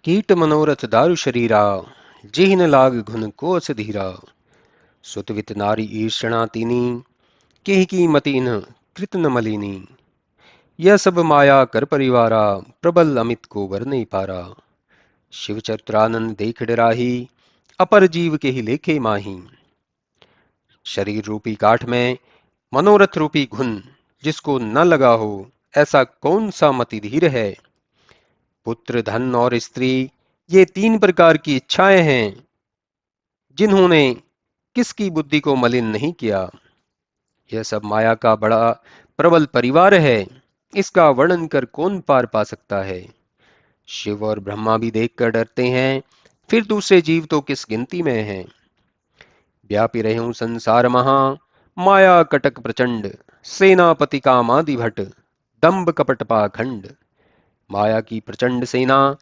कीट मनोरथ दारु शरीरा, जिहिन लाग घुन को अस धीरा। सुतवित नारी ईर्षणा तीनी, केहि की मति इन्ह कृत न मलिनी। यह सब माया कर परिवारा, प्रबल अमित को वर नहीं पारा। शिव चरित्रानंद देख डराही, अपर जीव के ही लेखे माही। शरीर रूपी काठ में मनोरथ रूपी घुन, जिसको न लगा हो, ऐसा कौन सा मति धीर है। पुत्र, धन और स्त्री, ये तीन प्रकार की इच्छाएं हैं, जिन्होंने किसकी बुद्धि को मलिन नहीं किया। यह सब माया का बड़ा प्रबल परिवार है, इसका वर्णन कर कौन पार पा सकता है। शिव और ब्रह्मा भी देखकर डरते हैं, फिर दूसरे जीव तो किस गिनती में हैं। व्यापी रहूं संसार महा, माया कटक प्रचंड। सेनापति का मादि भट, दंभ कपट पाखंड। माया की प्रचंड सेना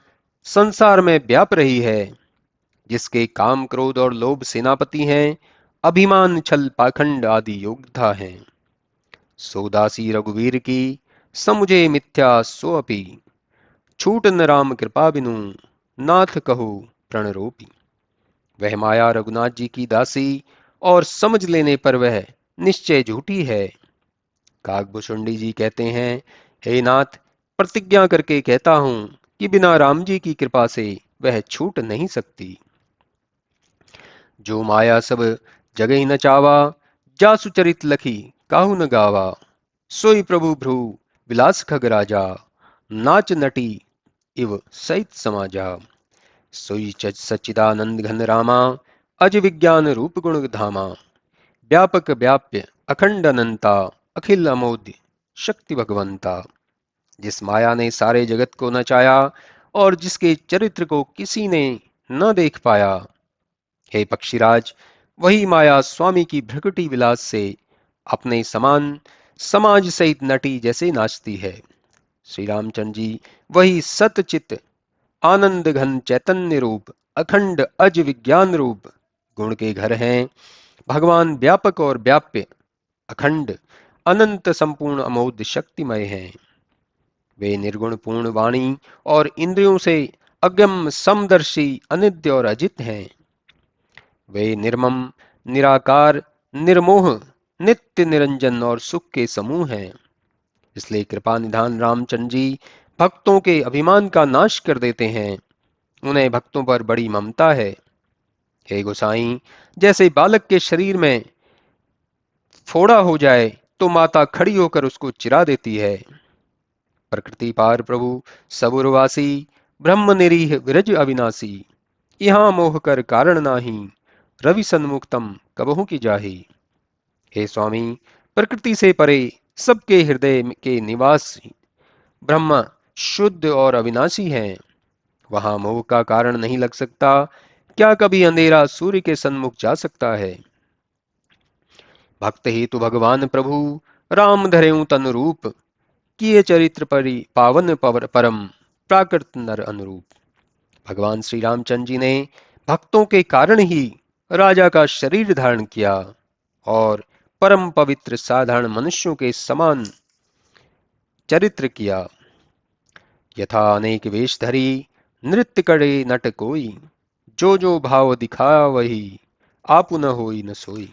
संसार में व्याप रही है, जिसके काम क्रोध और लोभ सेनापति हैं, अभिमान छल पाखंड आदि योद्धा हैं। सोदासी रघुवीर की, समुझे मिथ्या सो अपि। छूट न राम कृपा बिनु, नाथ कहो प्रणरोपी। वह माया रघुनाथ जी की दासी, और समझ लेने पर वह निश्चय झूठी है। काकभूषुंडी जी कहते हैं, हे नाथ, प्रतिज्ञा करके कहता हूं कि बिना राम जी की कृपा से वह छूट नहीं सकती। जो माया सब जगह न चावा, जासु चरित लखी काहू न गावा। सोई प्रभु भ्रू विलास खग राजा, नाच नटी इव सहित समाजा। सोई सच्चिदानंद घन रामा, अज विज्ञान रूप गुण धामा। व्यापक व्याप्य अखंड अनंता, अखिल अमोद शक्ति भगवंता। जिस माया ने सारे जगत को नचाया, और जिसके चरित्र को किसी ने न देख पाया। हे पक्षीराज, वही माया स्वामी की भ्रकुटी विलास से अपने समान समाज सहित नटी जैसे नाचती है। श्री रामचंद्र जी वही सतचित आनंद घन चैतन्य रूप, अखंड अज विज्ञान रूप गुण के घर हैं। भगवान व्यापक और व्याप्य, अखंड, अनंत, संपूर्ण, अमोद शक्तिमय हैं। वे निर्गुण पूर्ण वाणी और इंद्रियों से अगम समदर्शी, अनित्य और अजित हैं। वे निर्मम, निराकार, निर्मोह, नित्य निरंजन और सुख के समूह हैं। इसलिए कृपा निधान रामचंद्र जी भक्तों के अभिमान का नाश कर देते हैं। उन्हें भक्तों पर बड़ी ममता है। हे गोसाई, जैसे बालक के शरीर में फोड़ा हो जाए तो माता खड़ी होकर उसको चिरा देती है। प्रकृति पार प्रभु सबुरवासी, ब्रह्म निरीह विरज अविनाशी। यहाँ मोह कर कारण नाही, रवि सन्मुक्तम कबहू की जाही। हे स्वामी, प्रकृति से परे सबके हृदय के निवासी ब्रह्म शुद्ध और अविनाशी हैं। वहां मोह का कारण नहीं लग सकता। क्या कभी अंधेरा सूर्य के सन्मुख जा सकता है। भक्त हेतु भगवान प्रभु, राम धरेऊ तनु रूप। किए चरित्र परि पावन परम, प्राकृत नर अनुरूप। भगवान श्री रामचंद्र जी ने भक्तों के कारण ही राजा का शरीर धारण किया, और परम पवित्र साधारण मनुष्यों के समान चरित्र किया। यथा अनेक वेश धरी, नृत्य करे नट कोई। जो जो भाव दिखाया वही, आपु न होई न सोई।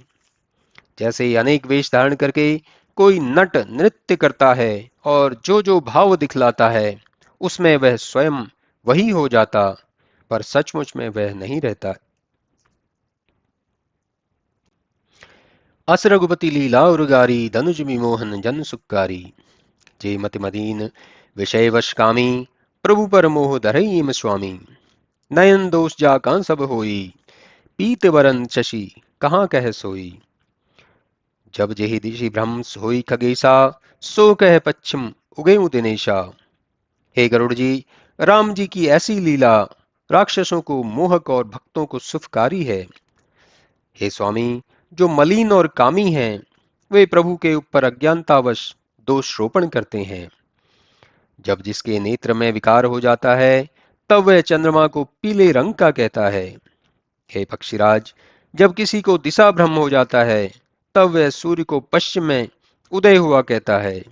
जैसे अनेक वेश धारण करके कोई नट नृत्य करता है, और जो जो भाव दिखलाता है उसमें वह स्वयं वही हो जाता, पर सचमुच में वह नहीं रहता। अस रघुपति लीला उर्गारी, धनुज विमोहन जन सुखकारी। जे मति मदीन विषय वश कामी, प्रभु पर मोह धरई स्वामी। नयन दोष जाका सब होई, पीत वरन शशि कहाँ कह सोई। जब जेहि दिशि भ्रम सोई खगेशा, सो कह पश्चिम उगेऊ दिनेशा। हे गरुड़ जी, राम जी की ऐसी लीला राक्षसों को मोहक और भक्तों को सुखकारी है। हे स्वामी, जो मलिन और कामी हैं, वे प्रभु के ऊपर अज्ञानतावश दोष रोपण करते हैं। जब जिसके नेत्र में विकार हो जाता है, तब वह चंद्रमा को पीले रंग का कहता है। हे पक्षीराज, जब किसी को दिशा भ्रम हो जाता है, तब वह सूर्य को पश्चिम में उदय हुआ कहता है।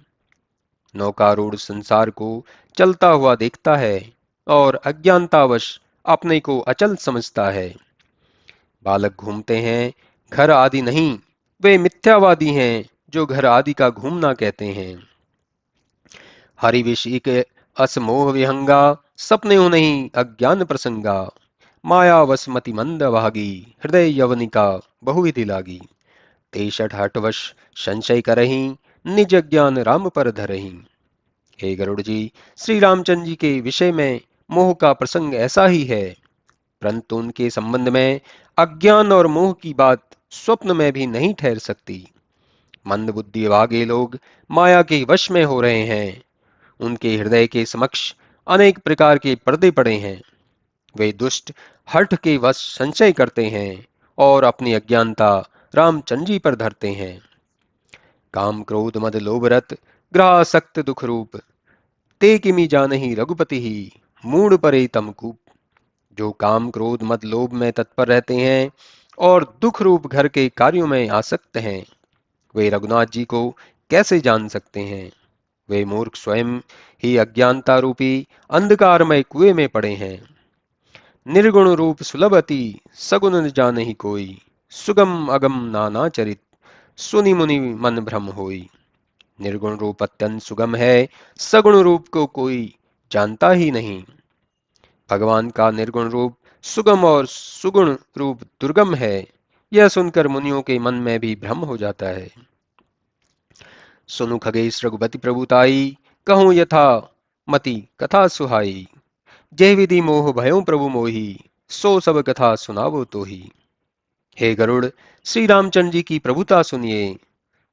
नौकारूढ़ संसार को चलता हुआ देखता है, और अज्ञानतावश अपने को अचल समझता है। बालक घूमते हैं, घर आदि नहीं, वे मिथ्यावादी हैं जो घर आदि का घूमना कहते हैं। हरिविष एक असमोह विहंगा, सपने हो नहीं अज्ञान प्रसंगा। माया वसमति मंद भागी, हृदय यवनिका बहुविधि लागी। तेषठ हटवश संशय करही, निज ज्ञान राम पर धरही। हे गरुड़ जी, श्री रामचंद्र जी के विषय में मोह का प्रसंग ऐसा ही है, परंतु उनके संबंध में अज्ञान और मोह की बात स्वप्न में भी नहीं ठहर सकती। मंद बुद्धि वागे लोग माया के वश में हो रहे हैं। उनके हृदय के समक्ष अनेक प्रकार के पर्दे पड़े हैं। वे दुष्ट हठ के वश संचय करते हैं और अपनी अज्ञानता रामचंद्र जी पर धरते हैं। काम क्रोध मद लोभ रत, ग्रासक्त दुख रूप। ते किमि जानहि रघुपति ही, मूढ़ परे तम कूप। जो काम क्रोध मद लोभ में तत्पर रहते हैं और दुख रूप घर के कार्यों में आसक्त हैं, वे रघुनाथ जी को कैसे जान सकते हैं। वे मूर्ख स्वयं ही अज्ञानता रूपी अंधकारमय कुएं में पड़े हैं। निर्गुण रूप सुलभ अति, सगुण न जानहि कोई। सुगम अगम नाना चरित, सुनि मुनि मन भ्रम होई। निर्गुण रूप अत्यंत सुगम है, सगुण रूप को कोई जानता ही नहीं। भगवान का निर्गुण रूप सुगम और सुगुण रूप दुर्गम है, यह सुनकर मुनियों के मन में भी भ्रम हो जाता है। सुनु खगेश रघुपति प्रभुताई, कहूँ यथा मति कथा सुहाई। जय विधि मोह भयों प्रभु मोही, सो सब कथा सुनावो तो ही। हे गरुड़, श्री रामचंद्र जी की प्रभुता सुनिए,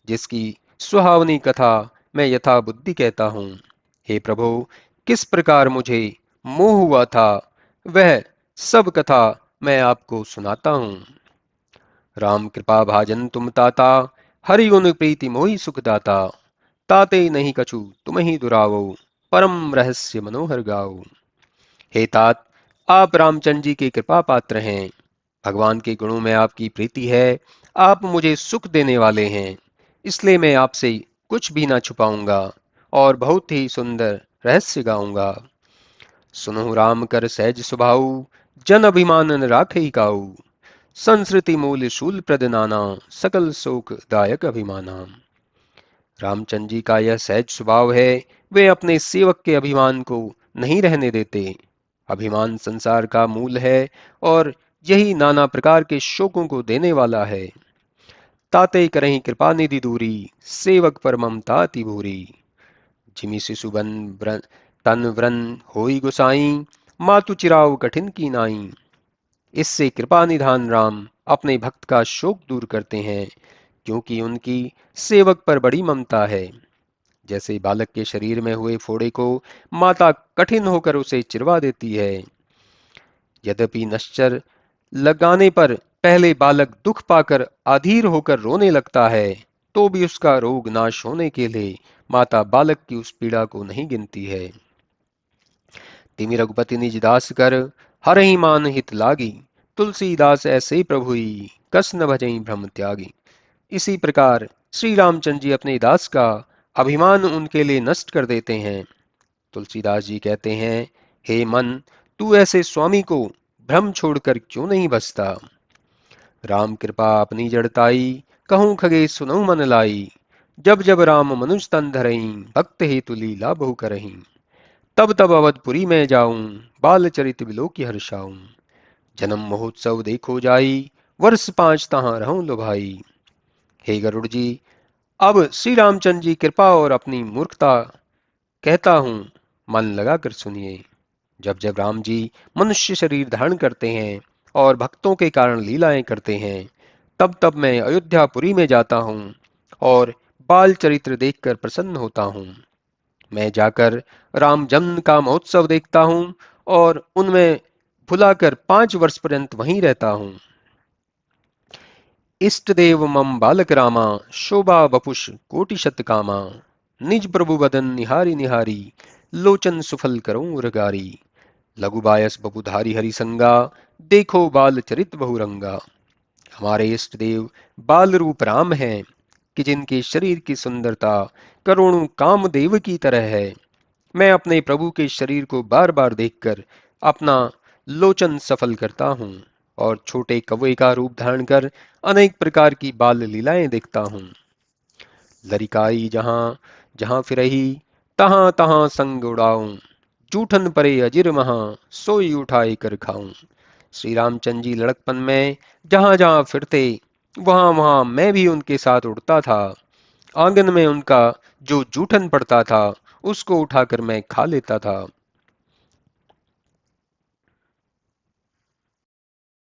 जिसकी सुहावनी कथा मैं यथा बुद्धि कहता हूँ। हे प्रभु, किस प्रकार मुझे मोह हुआ था, वह सब कथा मैं आपको सुनाता हूँ। राम कृपा भाजन तुम ताता, हरि गुण प्रीति मोहि सुख दाता। ताते नहीं कछु तुम ही दुरावो, परम रहस्य मनोहर गाओ। हे तात, आप रामचंद्र जी के कृपा पात्र हैं। भगवान के गुणों में आपकी प्रीति है। आप मुझे सुख देने वाले हैं, इसलिए मैं आपसे कुछ भी ना छुपाऊंगा और बहुत ही सुंदर रहस्य गाऊंगा। सुनो राम कर सहज स्वभाव, जन अभिमान न राखे ही काऊ। संस्कृति मूल शूल प्रद नाना, सकल शोक दायक अभिमाना। रामचंद्र जी का यह सहज स्वभाव है, वे अपने सेवक के अभिमान को नहीं रहने देते। अभिमान संसार का मूल है और यही नाना प्रकार के शोकों को देने वाला है। ताते करहीं कृपा निधि दूरी, सेवक पर ममता अति भूरी। जिमि शिशु बन तन व्रन होई गुसाई, मातु चिराव कठिन की नाई। इससे कृपा निधान राम अपने भक्त का शोक दूर करते हैं, क्योंकि उनकी सेवक पर बड़ी ममता है। जैसे बालक के शरीर में हुए फोड़े को माता कठिन होकर उसे चिरवा देती है। यद्यपि नश्चर लगाने पर पहले बालक दुख पाकर अधीर होकर रोने लगता है, तो भी उसका रोग नाश होने के लिए माता बालक की उस पीड़ा को नहीं गिनती है। तिमि रघुपति निज दास कर, हरहि मान हित लागी। तुलसीदास ऐसे प्रभुई, कस न भजई भ्रम त्यागी। इसी प्रकार श्री रामचंद्र जी अपने दास का अभिमान उनके लिए नष्ट कर देते हैं। तुलसीदास जी कहते हैं, हे मन, तू ऐसे स्वामी को भ्रम छोड़कर क्यों नहीं बसता। राम कृपा अपनी जड़ताई, कहूँ खगे सुनऊ मन लाई। जब जब राम मनुज तन धरई, भक्त हेतु लीला बहु करहीं। तब तब अवधपुरी में जाऊं, बाल चरित बिलो की हर्षाऊं। जन्म महोत्सव देखो जाई, वर्ष 5 तहां रहूं लो भाई। हे गरुड़ जी, अब श्री रामचंद्र जी कृपा और अपनी मूर्खता कहता हूं, मन लगाकर सुनिए। जब जब राम जी मनुष्य शरीर धारण करते हैं और भक्तों के कारण लीलाएं करते हैं, तब तब मैं अयोध्यापुरी में जाता हूं और बाल चरित्र देखकर प्रसन्न होता हूं। मैं जाकर राम जन्म का महोत्सव देखता हूं और उनमें भुलाकर 5 वर्ष पर्यंत वहीं रहता हूं। इष्ट देव मम बालक रामा, शोभा बपुष कोटि शत कामा। निज प्रभु बदन निहारी निहारी, लोचन सुफल करूं उरगारी। लघु बायस बपुधारी हरि संगा, देखो बाल चरित बहुरंगा। हमारे इष्ट देव बाल रूप राम हैं, कि जिनके शरीर की सुंदरता करोड़ों कामदेव की तरह है। मैं अपने प्रभु के शरीर को बार बार देखकर अपना लोचन सफल करता हूँ और छोटे कौवे का रूप धारण कर अनेक प्रकार की बाल लीलाएं देखता हूँ। लरिकाई जहाँ जहाँ फिरही तहाँ तहाँ संग उड़ाऊं, जूठन परे अजिर महा सोई उठाए कर खाऊं। श्री रामचंद्र जी लड़कपन में जहाँ जहाँ फिरते वहां वहां मैं भी उनके साथ उड़ता था। आंगन में उनका जो जूठन पड़ता था उसको उठाकर मैं खा लेता था।